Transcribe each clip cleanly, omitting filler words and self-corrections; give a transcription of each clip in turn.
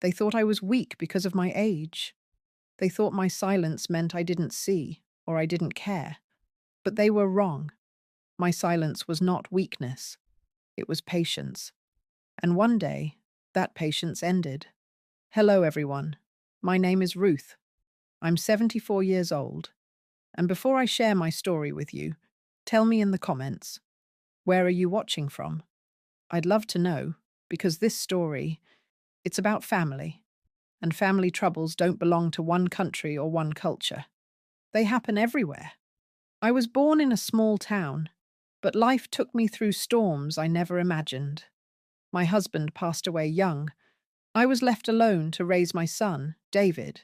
They thought I was weak because of my age. They thought my silence meant I didn't see or I didn't care. But they were wrong. My silence was not weakness. It was patience. And one day, that patience ended. Hello, everyone. My name is Ruth. I'm 74 years old. And before I share my story with you, tell me in the comments, where are you watching from? I'd love to know, because this story, it's about family. And family troubles don't belong to one country or one culture. They happen everywhere. I was born in a small town, but life took me through storms I never imagined. My husband passed away young. I was left alone to raise my son, David.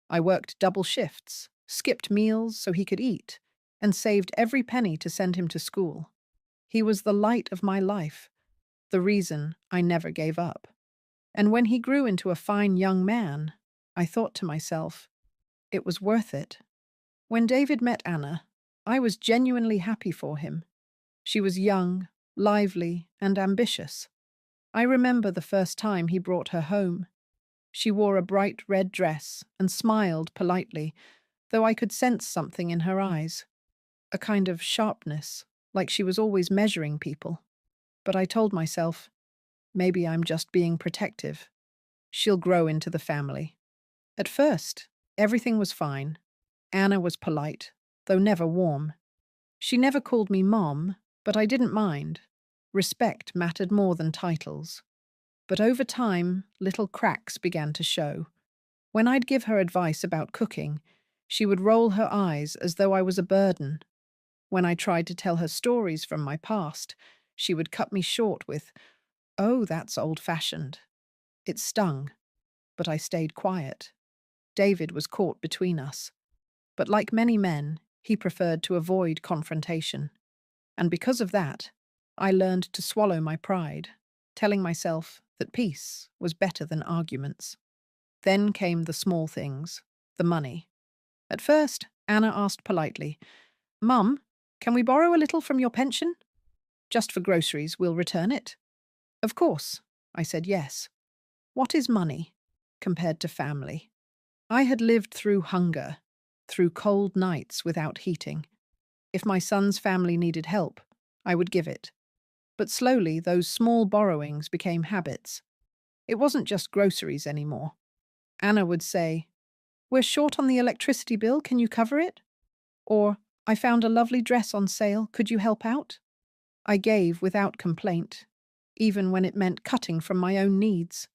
I worked double shifts, skipped meals so he could eat, and saved every penny to send him to school. He was the light of my life, the reason I never gave up. And when he grew into a fine young man, I thought to myself, it was worth it. When David met Anna, I was genuinely happy for him. She was young, lively, and ambitious. I remember the first time he brought her home. She wore a bright red dress and smiled politely, though I could sense something in her eyes, a kind of sharpness, like she was always measuring people. But I told myself, maybe I'm just being protective. She'll grow into the family. At first, everything was fine. Anna was polite, though never warm. She never called me Mom, but I didn't mind. Respect mattered more than titles. But over time, little cracks began to show. When I'd give her advice about cooking, she would roll her eyes as though I was a burden. When I tried to tell her stories from my past, she would cut me short with, "Oh, that's old-fashioned." It stung, but I stayed quiet. David was caught between us. But like many men, he preferred to avoid confrontation. And because of that, I learned to swallow my pride, telling myself that peace was better than arguments. Then came the small things, the money. At first, Anna asked politely, "Mum, can we borrow a little from your pension? Just for groceries, we'll return it." "Of course," I said yes. What is money compared to family? I had lived through hunger, through cold nights without heating. If my son's family needed help, I would give it. But slowly, those small borrowings became habits. It wasn't just groceries anymore. Anna would say, "We're short on the electricity bill, can you cover it?" Or, "I found a lovely dress on sale, could you help out?" I gave without complaint, even when it meant cutting from my own needs.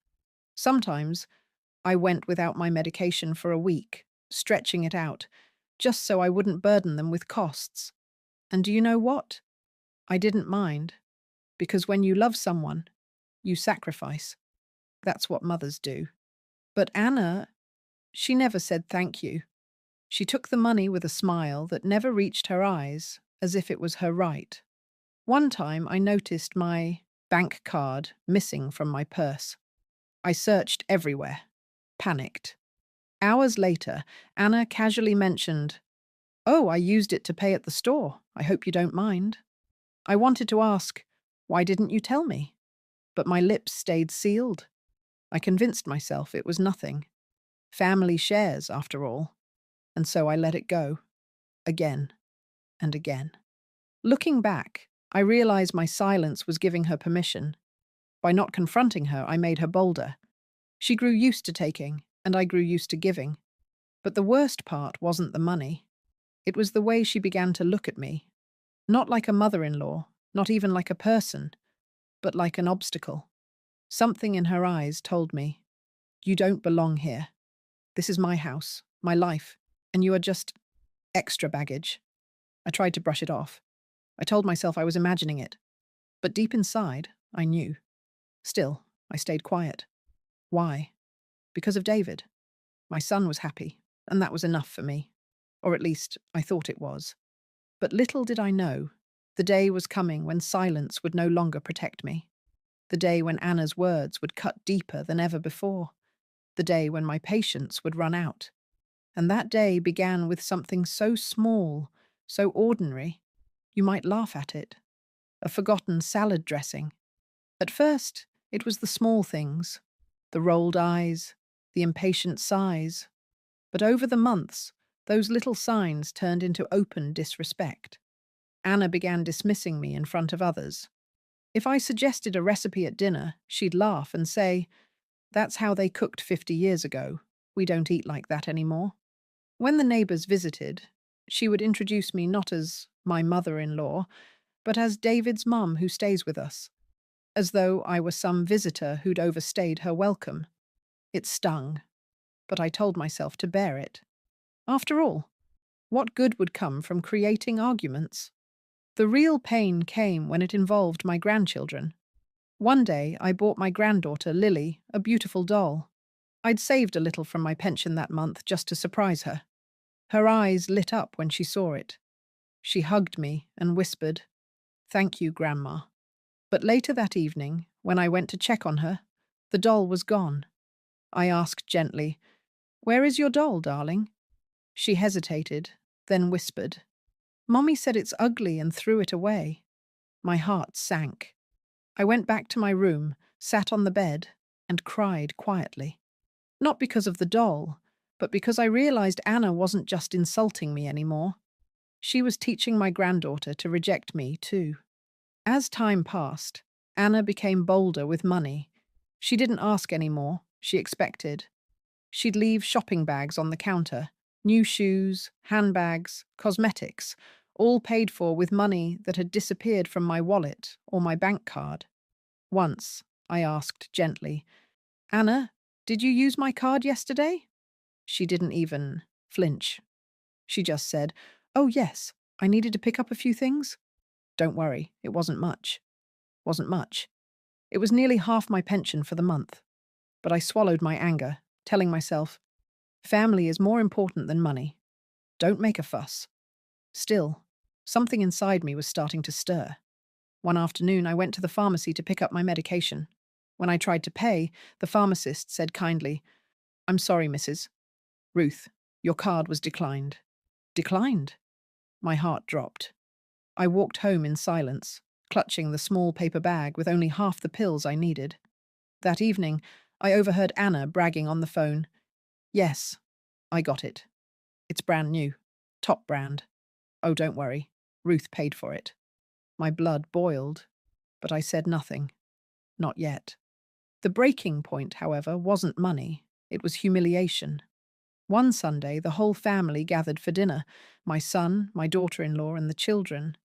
Sometimes, I went without my medication for a week, stretching it out, just so I wouldn't burden them with costs. And do you know what? I didn't mind, because when you love someone, you sacrifice. That's what mothers do. But Anna, she never said thank you. She took the money with a smile that never reached her eyes, as if it was her right. One time I noticed my bank card missing from my purse. I searched everywhere, panicked. Hours later, Anna casually mentioned, "Oh, I used it to pay at the store. I hope you don't mind." I wanted to ask, "Why didn't you tell me?" But my lips stayed sealed. I convinced myself it was nothing. Family shares, after all. And so I let it go. Again and again. Looking back, I realized my silence was giving her permission. By not confronting her, I made her bolder. She grew used to taking, and I grew used to giving. But the worst part wasn't the money. It was the way she began to look at me. Not like a mother-in-law, not even like a person, but like an obstacle. Something in her eyes told me, "You don't belong here. This is my house, my life, and you are just extra baggage." I tried to brush it off. I told myself I was imagining it. But deep inside, I knew. Still, I stayed quiet. Why? Because of David. My son was happy, and that was enough for me. Or at least, I thought it was. But little did I know, the day was coming when silence would no longer protect me. The day when Anna's words would cut deeper than ever before. The day when my patience would run out. And that day began with something so small, so ordinary, you might laugh at it. A forgotten salad dressing. At first, it was the small things. the rolled eyes, the impatient sighs. But over the months, those little signs turned into open disrespect. Anna began dismissing me in front of others. If I suggested a recipe at dinner, she'd laugh and say, "That's how they cooked 50 years ago. We don't eat like that anymore." When the neighbors visited, she would introduce me not as my mother-in-law, but as David's mum who stays with us, as though I were some visitor who'd overstayed her welcome. It stung, but I told myself to bear it. After all, what good would come from creating arguments? The real pain came when it involved my grandchildren. One day, I bought my granddaughter, Lily, a beautiful doll. I'd saved a little from my pension that month just to surprise her. Her eyes lit up when she saw it. She hugged me and whispered, "Thank you, Grandma." But later that evening, when I went to check on her, the doll was gone. I asked gently, "Where is your doll, darling?" She hesitated, then whispered, "Mommy said it's ugly and threw it away." My heart sank. I went back to my room, sat on the bed, and cried quietly. Not because of the doll, but because I realized Anna wasn't just insulting me anymore. She was teaching my granddaughter to reject me, too. As time passed, Anna became bolder with money. She didn't ask anymore, she expected. She'd leave shopping bags on the counter, new shoes, handbags, cosmetics, all paid for with money that had disappeared from my wallet or my bank card. Once, I asked gently, "Anna, did you use my card yesterday?" She didn't even flinch. She just said, "Oh yes, I needed to pick up a few things." Don't worry, it wasn't much. Wasn't much. It was nearly half my pension for the month. But I swallowed my anger, telling myself, family is more important than money. Don't make a fuss. Still, something inside me was starting to stir. One afternoon, I went to the pharmacy to pick up my medication. When I tried to pay, the pharmacist said kindly, "I'm sorry, Mrs. Ruth, your card was declined." Declined? My heart dropped. I walked home in silence, clutching the small paper bag with only half the pills I needed. That evening, I overheard Anna bragging on the phone. "Yes, I got it. It's brand new. Top brand. Oh, don't worry. Ruth paid for it." My blood boiled, but I said nothing. Not yet. The breaking point, however, wasn't money. It was humiliation. One Sunday, the whole family gathered for dinner. My son, my daughter-in-law, and the children.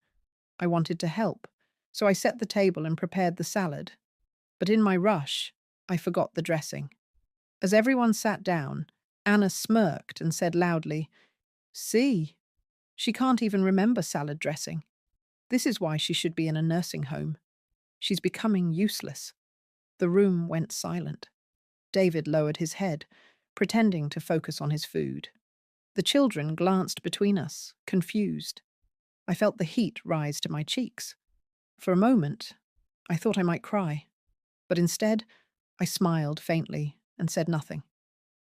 I wanted to help, so I set the table and prepared the salad. But in my rush, I forgot the dressing. As everyone sat down, Anna smirked and said loudly, "See, she can't even remember salad dressing. This is why she should be in a nursing home. She's becoming useless." The room went silent. David lowered his head, pretending to focus on his food. The children glanced between us, confused. I felt the heat rise to my cheeks. For a moment, I thought I might cry. But instead, I smiled faintly and said nothing.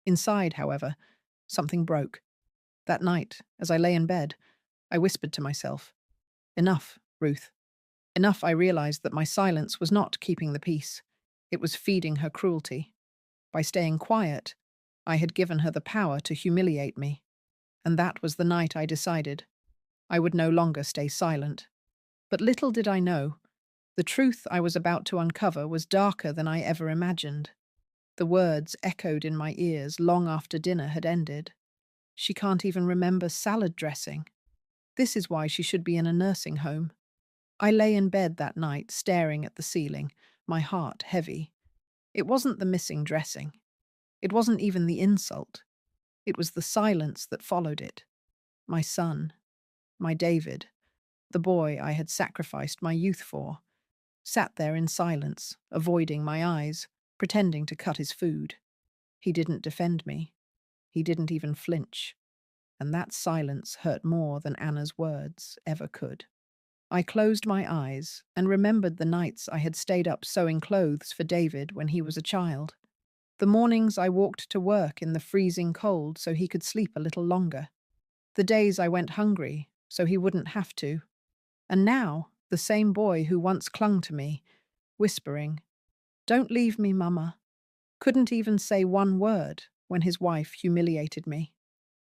Inside, however, something broke. That night, as I lay in bed, I whispered to myself, "Enough, Ruth." Enough. I realized that my silence was not keeping the peace. It was feeding her cruelty. By staying quiet, I had given her the power to humiliate me. And that was the night I decided I would no longer stay silent. But little did I know, the truth I was about to uncover was darker than I ever imagined. The words echoed in my ears long after dinner had ended. She can't even remember salad dressing. This is why she should be in a nursing home. I lay in bed that night, staring at the ceiling, my heart heavy. It wasn't the missing dressing. It wasn't even the insult. It was the silence that followed it. My son, my David, the boy I had sacrificed my youth for, sat there in silence, avoiding my eyes, pretending to cut his food. He didn't defend me. He didn't even flinch. And that silence hurt more than Anna's words ever could. I closed my eyes and remembered the nights I had stayed up sewing clothes for David when he was a child. The mornings I walked to work in the freezing cold so he could sleep a little longer. The days I went hungry so he wouldn't have to. And now, the same boy who once clung to me, whispering, "Don't leave me, Mama," couldn't even say one word when his wife humiliated me.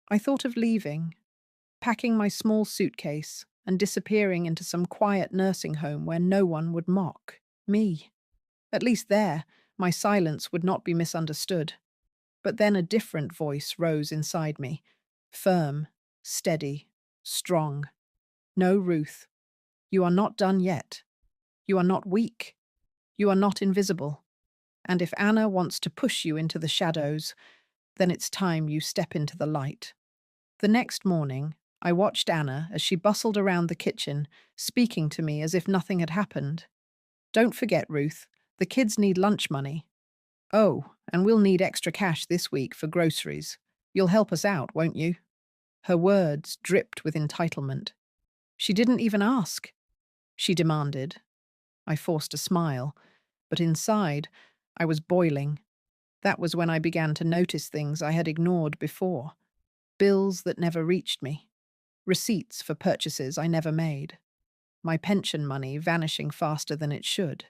I thought of leaving, packing my small suitcase and disappearing into some quiet nursing home where no one would mock me. At least there, my silence would not be misunderstood. But then a different voice rose inside me, firm, steady, strong. No, Ruth, you are not done yet. You are not weak. You are not invisible. And if Anna wants to push you into the shadows, then it's time you step into the light. The next morning, I watched Anna as she bustled around the kitchen, speaking to me as if nothing had happened. Don't forget, Ruth, the kids need lunch money. Oh, and we'll need extra cash this week for groceries. You'll help us out, won't you? Her words dripped with entitlement. She didn't even ask. She demanded. I forced a smile, but inside, I was boiling. That was when I began to notice things I had ignored before. Bills that never reached me. Receipts for purchases I never made. My pension money vanishing faster than it should.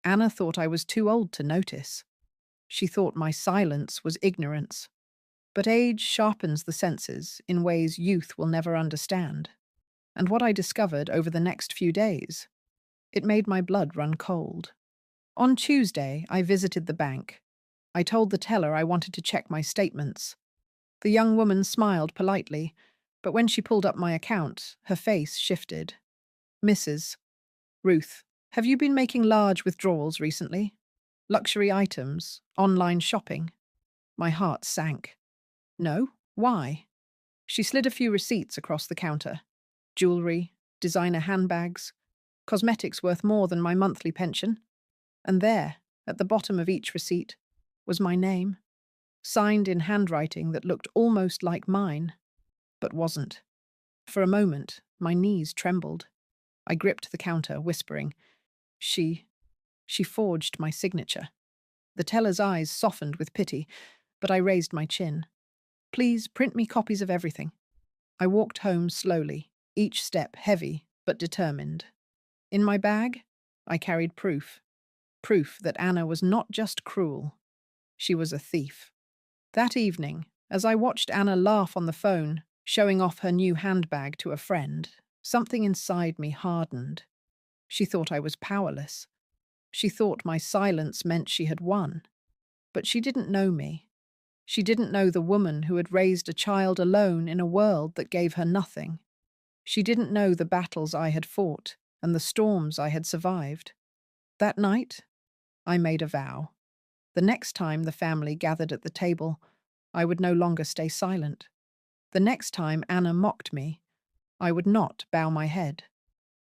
Anna thought I was too old to notice. She thought my silence was ignorance. But age sharpens the senses in ways youth will never understand. And what I discovered over the next few days, it made my blood run cold. On Tuesday, I visited the bank. I told the teller I wanted to check my statements. The young woman smiled politely, but when she pulled up my account, her face shifted. Mrs. Ruth, have you been making large withdrawals recently? Luxury items, online shopping? My heart sank. No? Why? She slid a few receipts across the counter. Jewelry, designer handbags, cosmetics worth more than my monthly pension. And there, at the bottom of each receipt, was my name, signed in handwriting that looked almost like mine, but wasn't. For a moment, my knees trembled. I gripped the counter, whispering, She forged my signature. The teller's eyes softened with pity, but I raised my chin. Please print me copies of everything. I walked home slowly, each step heavy but determined. In my bag, I carried proof. Proof that Anna was not just cruel. She was a thief. That evening, as I watched Anna laugh on the phone, showing off her new handbag to a friend, something inside me hardened. She thought I was powerless. She thought my silence meant she had won. But she didn't know me. She didn't know the woman who had raised a child alone in a world that gave her nothing. She didn't know the battles I had fought and the storms I had survived. That night, I made a vow. The next time the family gathered at the table, I would no longer stay silent. The next time Anna mocked me, I would not bow my head.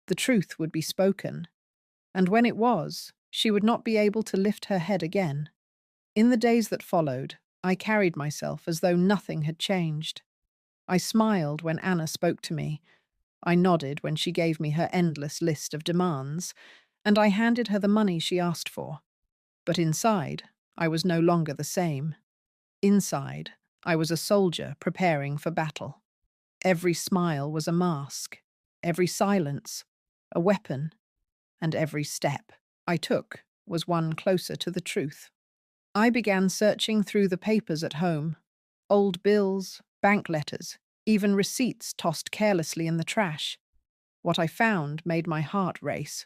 The truth would be spoken, and when it was, she would not be able to lift her head again. In the days that followed, I carried myself as though nothing had changed. I smiled when Anna spoke to me. I nodded when she gave me her endless list of demands, and I handed her the money she asked for. But inside, I was no longer the same. Inside, I was a soldier preparing for battle. Every smile was a mask, every silence, a weapon, and every step I took was one closer to the truth. I began searching through the papers at home, old bills, bank letters, even receipts tossed carelessly in the trash. What I found made my heart race.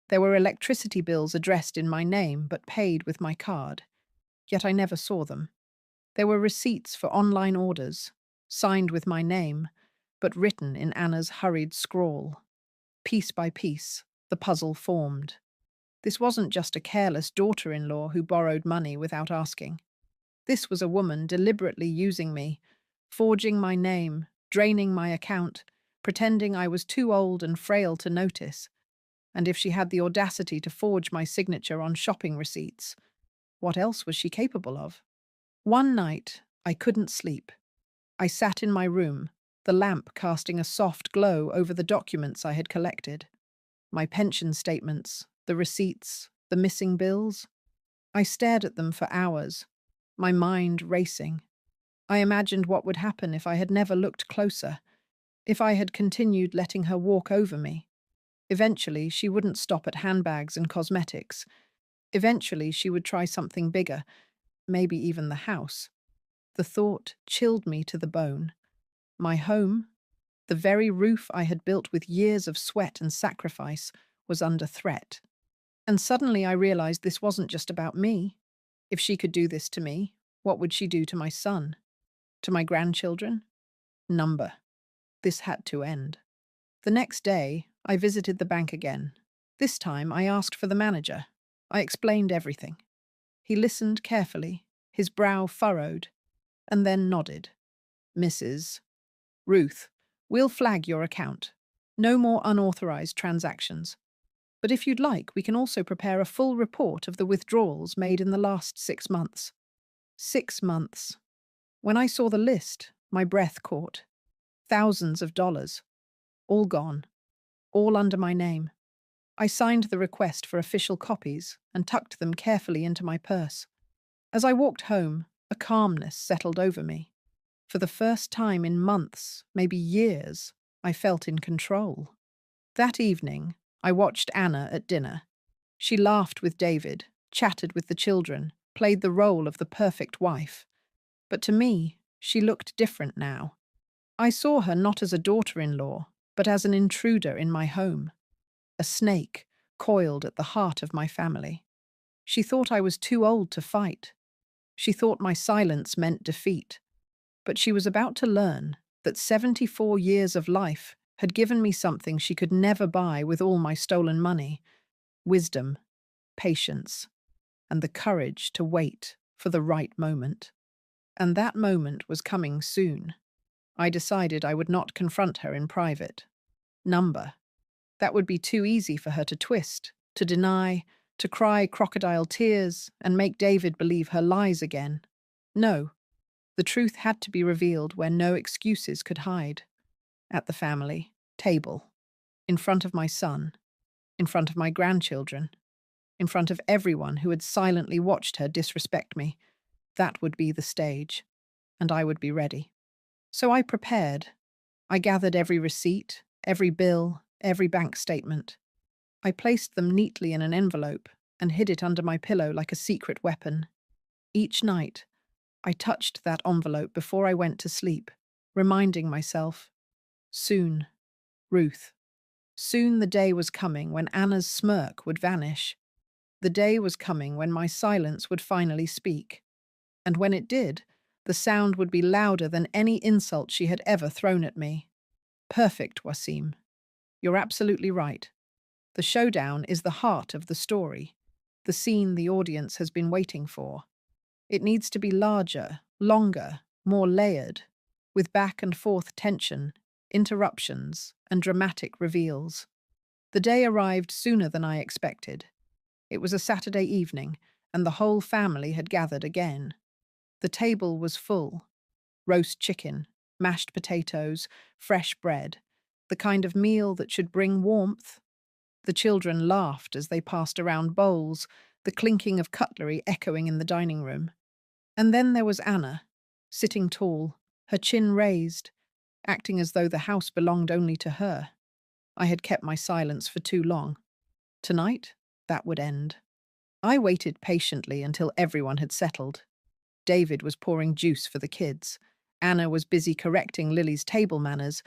There were electricity bills addressed in my name but paid with my card, yet I never saw them. There were receipts for online orders, signed with my name, but written in Anna's hurried scrawl. Piece by piece, the puzzle formed. This wasn't just a careless daughter-in-law who borrowed money without asking. This was a woman deliberately using me, forging my name, draining my account, pretending I was too old and frail to notice. And if she had the audacity to forge my signature on shopping receipts, what else was she capable of? One night, I couldn't sleep. I sat in my room, the lamp casting a soft glow over the documents I had collected. My pension statements, the receipts, the missing bills. I stared at them for hours, my mind racing. I imagined what would happen if I had never looked closer, if I had continued letting her walk over me. Eventually, she wouldn't stop at handbags and cosmetics. Eventually, she would try something bigger. maybe even the house. The thought chilled me to the bone. My home, the very roof I had built with years of sweat and sacrifice, was under threat. And suddenly I realized this wasn't just about me. If she could do this to me, what would she do to my son? To my grandchildren? Number. This had to end. The next day, I visited the bank again. This time, I asked for the manager. I explained everything. He listened carefully, his brow furrowed, and then nodded. Mrs. Ruth, we'll flag your account. No more unauthorized transactions. But if you'd like, we can also prepare a full report of the withdrawals made in the last 6 months. 6 months. When I saw the list, my breath caught. Thousands of dollars. All gone. All under my name. I signed the request for official copies and tucked them carefully into my purse. As I walked home, a calmness settled over me. For the first time in months, maybe years, I felt in control. That evening, I watched Anna at dinner. She laughed with David, chatted with the children, played the role of the perfect wife. But to me, she looked different now. I saw her not as a daughter-in-law, but as an intruder in my home. A snake coiled at the heart of my family. She thought I was too old to fight. She thought my silence meant defeat. But she was about to learn that 74 years of life had given me something she could never buy with all my stolen money: wisdom, patience, and the courage to wait for the right moment. And that moment was coming soon. I decided I would not confront her in private. Number. That would be too easy for her to twist, to deny, to cry crocodile tears and make David believe her lies again. No, the truth had to be revealed where no excuses could hide. At the family table, in front of my son, in front of my grandchildren, in front of everyone who had silently watched her disrespect me. That would be the stage, and I would be ready. So I prepared. I gathered every receipt, every bill, every bank statement. I placed them neatly in an envelope and hid it under my pillow like a secret weapon. Each night, I touched that envelope before I went to sleep, reminding myself, soon, Ruth. Soon the day was coming when Anna's smirk would vanish. The day was coming when my silence would finally speak. And when it did, the sound would be louder than any insult she had ever thrown at me. Perfect, Wasim. You're absolutely right. The showdown is the heart of the story, the scene the audience has been waiting for. It needs to be larger, longer, more layered, with back and forth tension, interruptions, and dramatic reveals. The day arrived sooner than I expected. It was a Saturday evening, and the whole family had gathered again. The table was full. Roast chicken, mashed potatoes, fresh bread, the kind of meal that should bring warmth. The children laughed as they passed around bowls, the clinking of cutlery echoing in the dining room. And then there was Anna, sitting tall, her chin raised, acting as though the house belonged only to her. I had kept my silence for too long. Tonight, that would end. I waited patiently until everyone had settled. David was pouring juice for the kids. Anna was busy correcting Lily's table manners,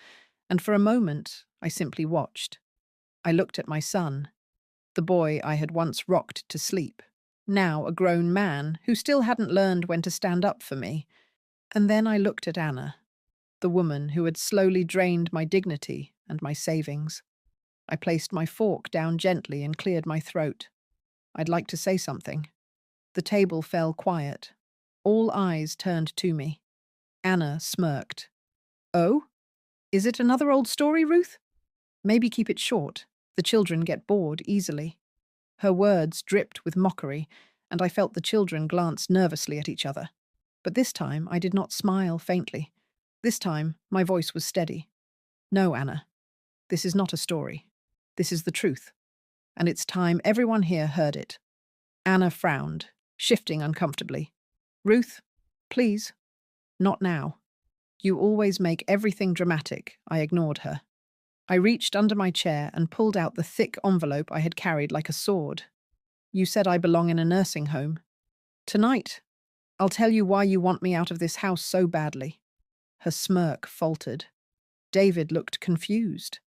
and for a moment, I simply watched. I looked at my son, the boy I had once rocked to sleep, now a grown man who still hadn't learned when to stand up for me. And then I looked at Anna, the woman who had slowly drained my dignity and my savings. I placed my fork down gently and cleared my throat. I'd like to say something. The table fell quiet. All eyes turned to me. Anna smirked. Oh? Is it another old story, Ruth? Maybe keep it short. The children get bored easily. Her words dripped with mockery, and I felt the children glance nervously at each other. But this time I did not smile faintly. This time my voice was steady. No, Anna. This is not a story. This is the truth. And it's time everyone here heard it. Anna frowned, shifting uncomfortably. Ruth, please. Not now. You always make everything dramatic. I ignored her. I reached under my chair and pulled out the thick envelope I had carried like a sword. You said I belong in a nursing home. Tonight, I'll tell you why you want me out of this house so badly." Her smirk faltered. David looked confused.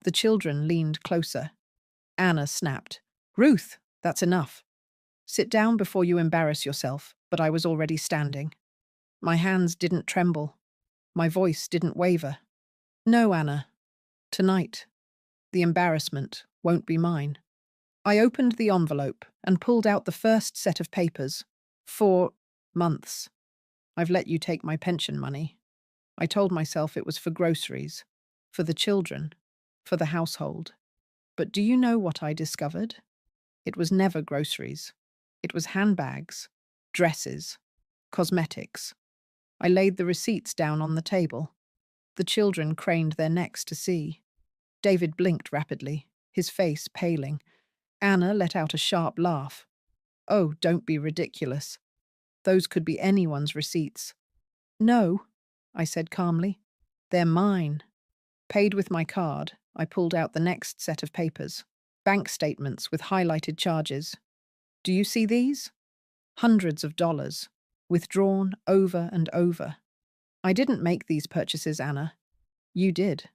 The children leaned closer. Anna snapped, "Ruth, that's enough. Sit down before you embarrass yourself," but I was already standing. My hands didn't tremble. My voice didn't waver. "No, Anna. Tonight, the embarrassment won't be mine." I opened the envelope and pulled out the first set of papers. "For months, I've let you take my pension money." I told myself it was for groceries, for the children, for the household. But do you know what I discovered? It was never groceries. It was handbags, dresses, cosmetics. I laid the receipts down on the table. The children craned their necks to see. David blinked rapidly, his face paling. Anna let out a sharp laugh. "Oh, don't be ridiculous. Those could be anyone's receipts." "No," I said calmly. "They're mine." Paid with my card, I pulled out the next set of papers. Bank statements with highlighted charges. "Do you see these? Hundreds of dollars, withdrawn over and over. I didn't make these purchases, Anna. You did.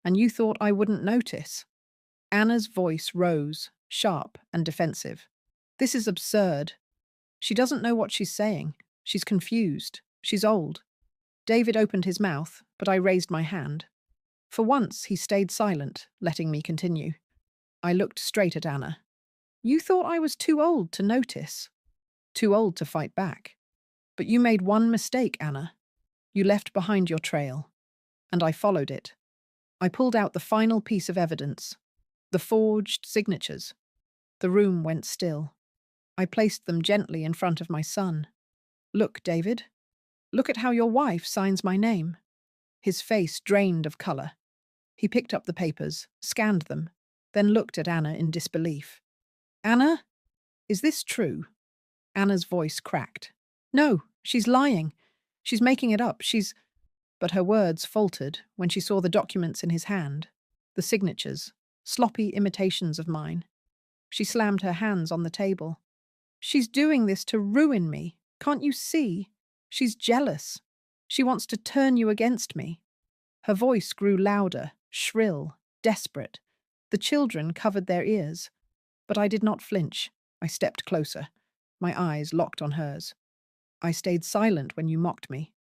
And you thought I wouldn't notice." Anna's voice rose, sharp and defensive. "This is absurd. She doesn't know what she's saying. She's confused. She's old." David opened his mouth, but I raised my hand. For once, he stayed silent, letting me continue. I looked straight at Anna. "You thought I was too old to notice, too old to fight back. But you made one mistake, Anna. You left behind your trail, and I followed it. I pulled out the final piece of evidence, the forged signatures." The room went still. I placed them gently in front of my son. "Look, David. Look at how your wife signs my name." His face drained of color. He picked up the papers, scanned them, then looked at Anna in disbelief. "Anna, is this true?" Anna's voice cracked. "No, she's lying. She's making it up. She's—" But her words faltered when she saw the documents in his hand, the signatures, sloppy imitations of mine. She slammed her hands on the table. "She's doing this to ruin me. Can't you see? She's jealous. She wants to turn you against me." Her voice grew louder, shrill, desperate. The children covered their ears. But I did not flinch. I stepped closer, my eyes locked on hers. "I stayed silent when you mocked me.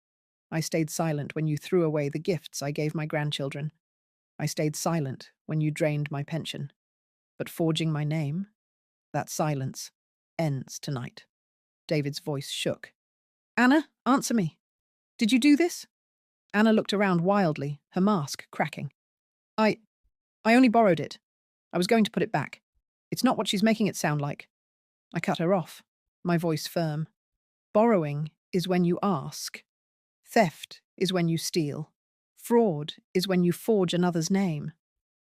I stayed silent when you threw away the gifts I gave my grandchildren. I stayed silent when you drained my pension. But forging my name, that silence ends tonight." David's voice shook. "Anna, answer me. Did you do this?" Anna looked around wildly, her mask cracking. I only borrowed it. I was going to put it back. It's not what she's making it sound like." I cut her off, my voice firm. "Borrowing is when you ask. Theft is when you steal. Fraud is when you forge another's name.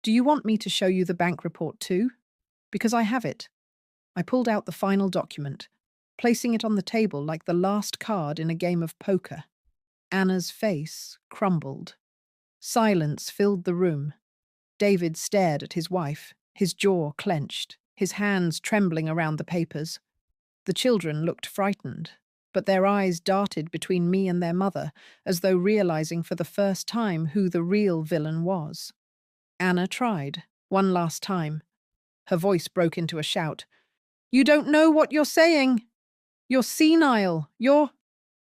Do you want me to show you the bank report too? Because I have it." I pulled out the final document, placing it on the table like the last card in a game of poker. Anna's face crumbled. Silence filled the room. David stared at his wife, his jaw clenched, his hands trembling around the papers. The children looked frightened, but their eyes darted between me and their mother, as though realizing for the first time who the real villain was. Anna tried, one last time. Her voice broke into a shout. "You don't know what you're saying! You're senile! You're—"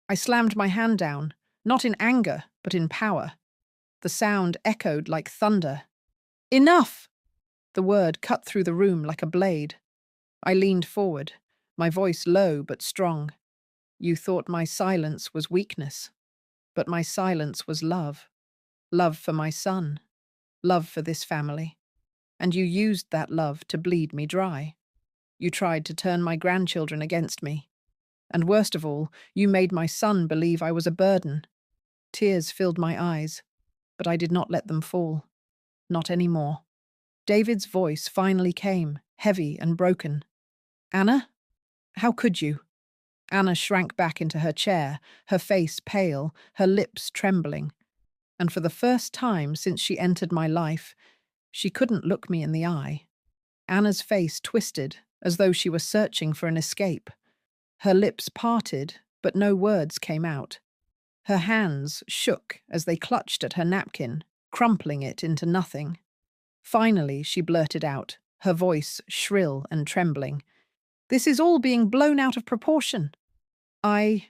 I slammed my hand down, not in anger, but in power. The sound echoed like thunder. "Enough!" The word cut through the room like a blade. I leaned forward, my voice low but strong. "You thought my silence was weakness, but my silence was love. Love for my son. Love for this family. And you used that love to bleed me dry. You tried to turn my grandchildren against me. And worst of all, you made my son believe I was a burden." Tears filled my eyes, but I did not let them fall. Not anymore. David's voice finally came, heavy and broken. "Anna? How could you?" Anna shrank back into her chair, her face pale, her lips trembling. And for the first time since she entered my life, she couldn't look me in the eye. Anna's face twisted, as though she were searching for an escape. Her lips parted, but no words came out. Her hands shook as they clutched at her napkin, crumpling it into nothing. Finally, she blurted out, her voice shrill and trembling. "This is all being blown out of proportion. I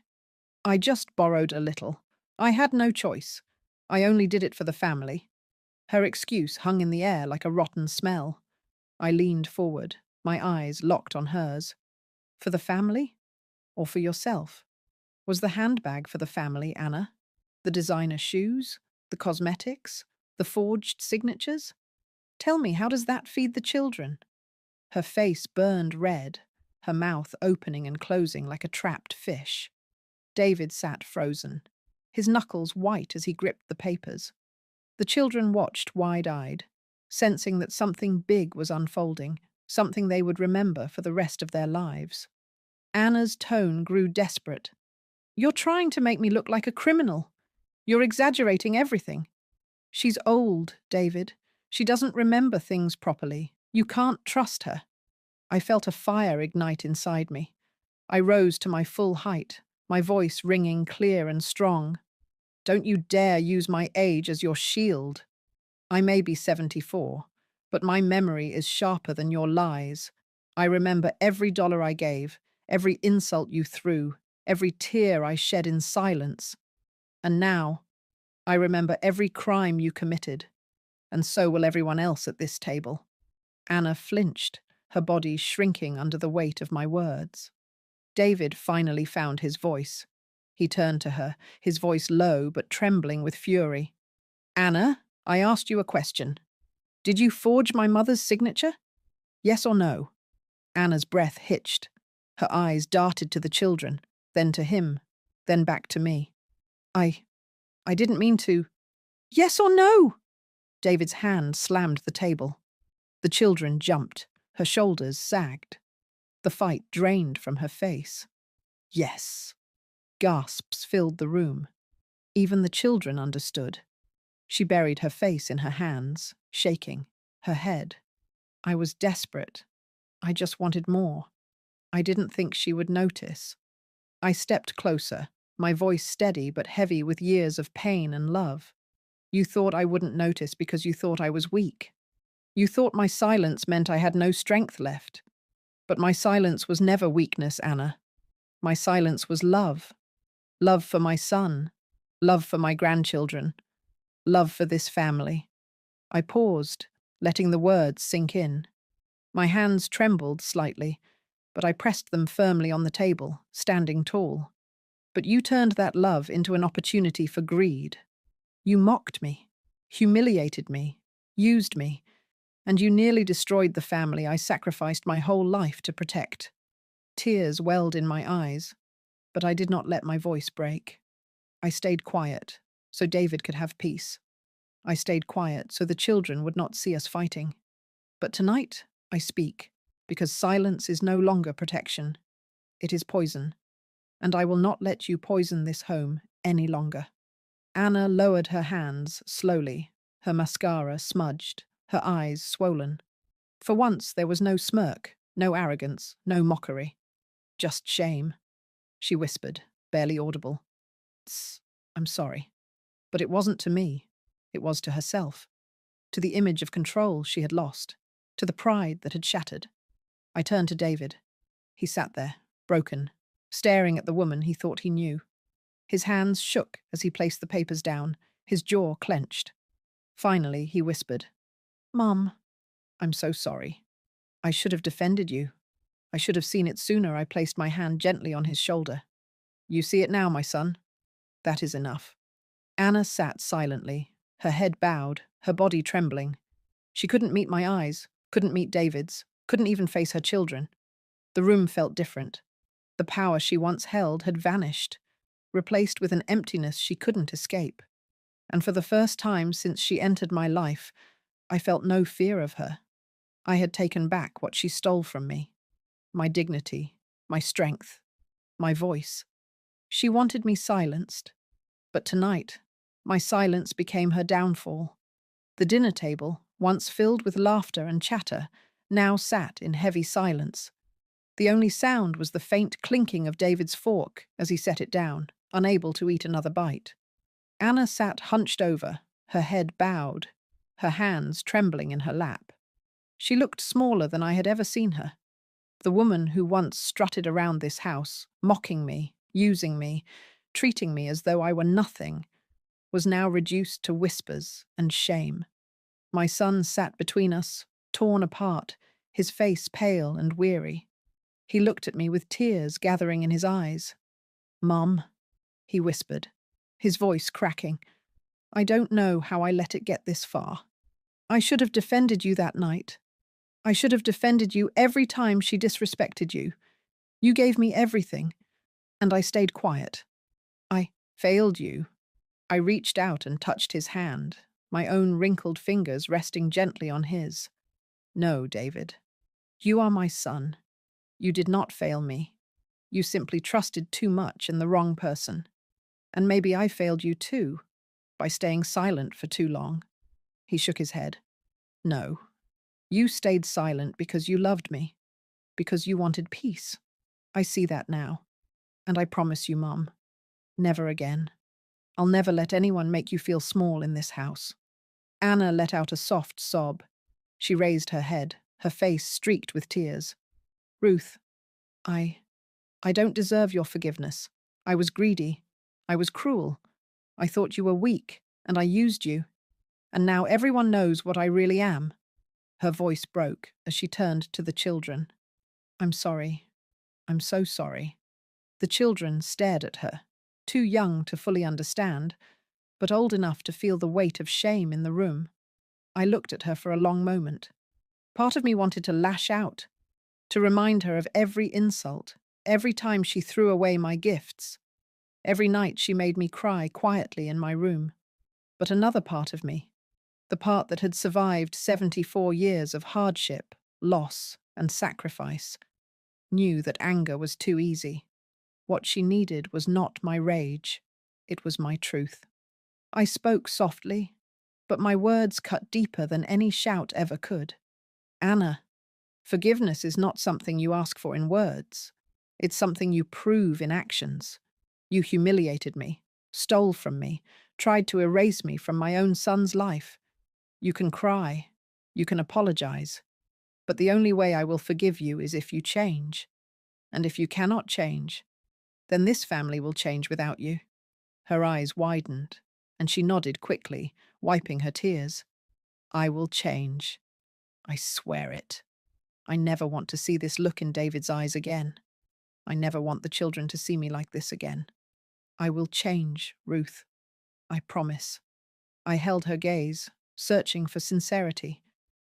I just borrowed a little. I had no choice. I only did it for the family." Her excuse hung in the air like a rotten smell. I leaned forward, my eyes locked on hers. "For the family? Or for yourself?" Was the handbag for the family, Anna? The designer shoes? The cosmetics? The forged signatures? Tell me, how does that feed the children? Her face burned red, her mouth opening and closing like a trapped fish. David sat frozen, his knuckles white as he gripped the papers. The children watched wide-eyed, sensing that something big was unfolding, something they would remember for the rest of their lives. Anna's tone grew desperate. "You're trying to make me look like a criminal. You're exaggerating everything. She's old, David. She doesn't remember things properly. You can't trust her." I felt a fire ignite inside me. I rose to my full height, my voice ringing clear and strong. "Don't you dare use my age as your shield. I may be 74, but my memory is sharper than your lies. I remember every dollar I gave, every insult you threw, every tear I shed in silence. And now, I remember every crime you committed, and so will everyone else at this table." Anna flinched, her body shrinking under the weight of my words. David finally found his voice. He turned to her, his voice low but trembling with fury. "Anna, I asked you a question. Did you forge my mother's signature? Yes or no?" Anna's breath hitched. Her eyes darted to the children, then to him, then back to me. I didn't mean to." "Yes or no?" David's hand slammed the table. The children jumped. Her shoulders sagged. The fight drained from her face. "Yes." Gasps filled the room. Even the children understood. She buried her face in her hands, shaking, her head. I was desperate. I just wanted more. I didn't think she would notice. I stepped closer, my voice steady but heavy with years of pain and love. "You thought I wouldn't notice because you thought I was weak. You thought my silence meant I had no strength left. But my silence was never weakness, Anna. My silence was love. Love for my son. Love for my grandchildren. Love for this family." I paused, letting the words sink in. My hands trembled slightly, but I pressed them firmly on the table, standing tall. "But you turned that love into an opportunity for greed. You mocked me, humiliated me, used me, and you nearly destroyed the family I sacrificed my whole life to protect." Tears welled in my eyes, but I did not let my voice break. I stayed quiet, so David could have peace. I stayed quiet so the children would not see us fighting. But tonight, I speak, because silence is no longer protection. It is poison, and I will not let you poison this home any longer. Anna lowered her hands slowly, her mascara smudged, her eyes swollen. For once there was no smirk, no arrogance, no mockery. Just shame. She whispered, barely audible. "Tss, I'm sorry." But it wasn't to me. It was to herself. To the image of control she had lost. To the pride that had shattered. I turned to David. He sat there, broken, staring at the woman he thought he knew. His hands shook as he placed the papers down, his jaw clenched. Finally, he whispered, "Mom, I'm so sorry. I should have defended you. I should have seen it sooner." I placed my hand gently on his shoulder. "You see it now, my son. That is enough." Anna sat silently, her head bowed, her body trembling. She couldn't meet my eyes, couldn't meet David's, couldn't even face her children. The room felt different. The power she once held had vanished, replaced with an emptiness she couldn't escape. And for the first time since she entered my life, I felt no fear of her. I had taken back what she stole from me. My dignity, my strength, my voice. She wanted me silenced. But tonight, my silence became her downfall. The dinner table, once filled with laughter and chatter, now sat in heavy silence. The only sound was the faint clinking of David's fork as he set it down, unable to eat another bite. Anna sat hunched over, her head bowed, her hands trembling in her lap. She looked smaller than I had ever seen her. The woman who once strutted around this house, mocking me, using me, treating me as though I were nothing, was now reduced to whispers and shame. My son sat between us, torn apart, his face pale and weary. He looked at me with tears gathering in his eyes. "Mum," he whispered, his voice cracking, "I don't know how I let it get this far. I should have defended you that night. I should have defended you every time she disrespected you. You gave me everything, and I stayed quiet. I failed you." I reached out and touched his hand, my own wrinkled fingers resting gently on his. "No, David. You are my son. You did not fail me. You simply trusted too much in the wrong person. And maybe I failed you too, by staying silent for too long." He shook his head. "No. You stayed silent because you loved me, because you wanted peace. I see that now. And I promise you, Mum, never again. I'll never let anyone make you feel small in this house." Anna let out a soft sob. She raised her head, her face streaked with tears. "Ruth, I don't deserve your forgiveness. I was greedy. I was cruel. I thought you were weak, and I used you. And now everyone knows what I really am." Her voice broke as she turned to the children. "I'm sorry. I'm so sorry." The children stared at her, too young to fully understand, but old enough to feel the weight of shame in the room. I looked at her for a long moment. Part of me wanted to lash out, to remind her of every insult, every time she threw away my gifts, every night she made me cry quietly in my room. But another part of me, the part that had survived 74 years of hardship, loss, and sacrifice, knew that anger was too easy. What she needed was not my rage, it was my truth. I spoke softly, but my words cut deeper than any shout ever could. "Anna, forgiveness is not something you ask for in words. It's something you prove in actions. You humiliated me, stole from me, tried to erase me from my own son's life. You can cry, you can apologize, but the only way I will forgive you is if you change. And if you cannot change, then this family will change without you." Her eyes widened, and she nodded quickly, wiping her tears. "I will change. I swear it. I never want to see this look in David's eyes again. I never want the children to see me like this again. I will change, Ruth. I promise." I held her gaze, searching for sincerity.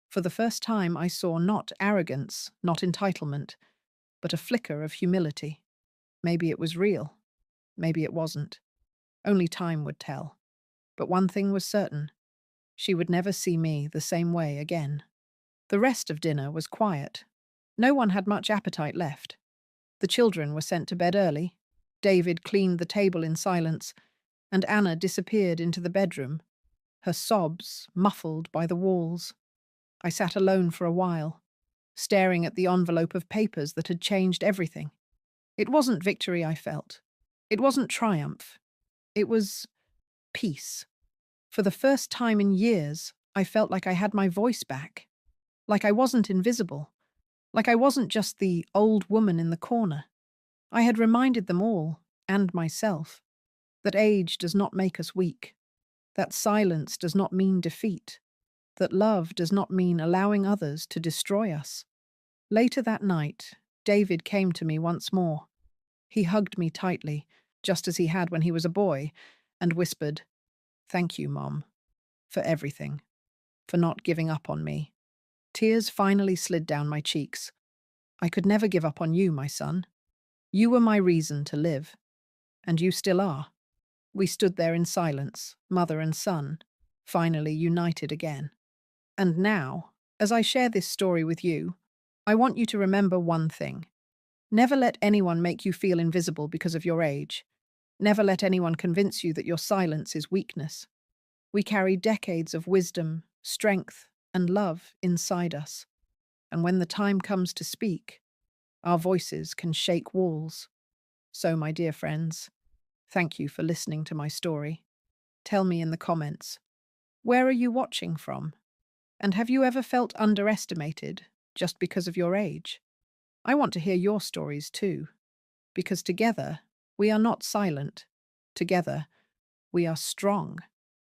For the first time, I saw not arrogance, not entitlement, but a flicker of humility. Maybe it was real. Maybe it wasn't. Only time would tell. But one thing was certain. She would never see me the same way again. The rest of dinner was quiet. No one had much appetite left. The children were sent to bed early. David cleaned the table in silence, and Anna disappeared into the bedroom, her sobs muffled by the walls. I sat alone for a while, staring at the envelope of papers that had changed everything. It wasn't victory I felt. It wasn't triumph. It was peace. For the first time in years, I felt like I had my voice back. Like I wasn't invisible. Like I wasn't just the old woman in the corner. I had reminded them all, and myself, that age does not make us weak, that silence does not mean defeat, that love does not mean allowing others to destroy us. Later that night, David came to me once more. He hugged me tightly, just as he had when he was a boy, and whispered, "Thank you, Mom, for everything, for not giving up on me." Tears finally slid down my cheeks. "I could never give up on you, my son. You were my reason to live. And you still are." We stood there in silence, mother and son, finally united again. And now, as I share this story with you, I want you to remember one thing. Never let anyone make you feel invisible because of your age. Never let anyone convince you that your silence is weakness. We carry decades of wisdom, strength, and love inside us. And when the time comes to speak, Our voices can shake walls. So, my dear friends, thank you for listening to my story. Tell me in the comments, where are you watching from? And have you ever felt underestimated just because of your age? I want to hear your stories too, because together we are not silent. Together we are strong.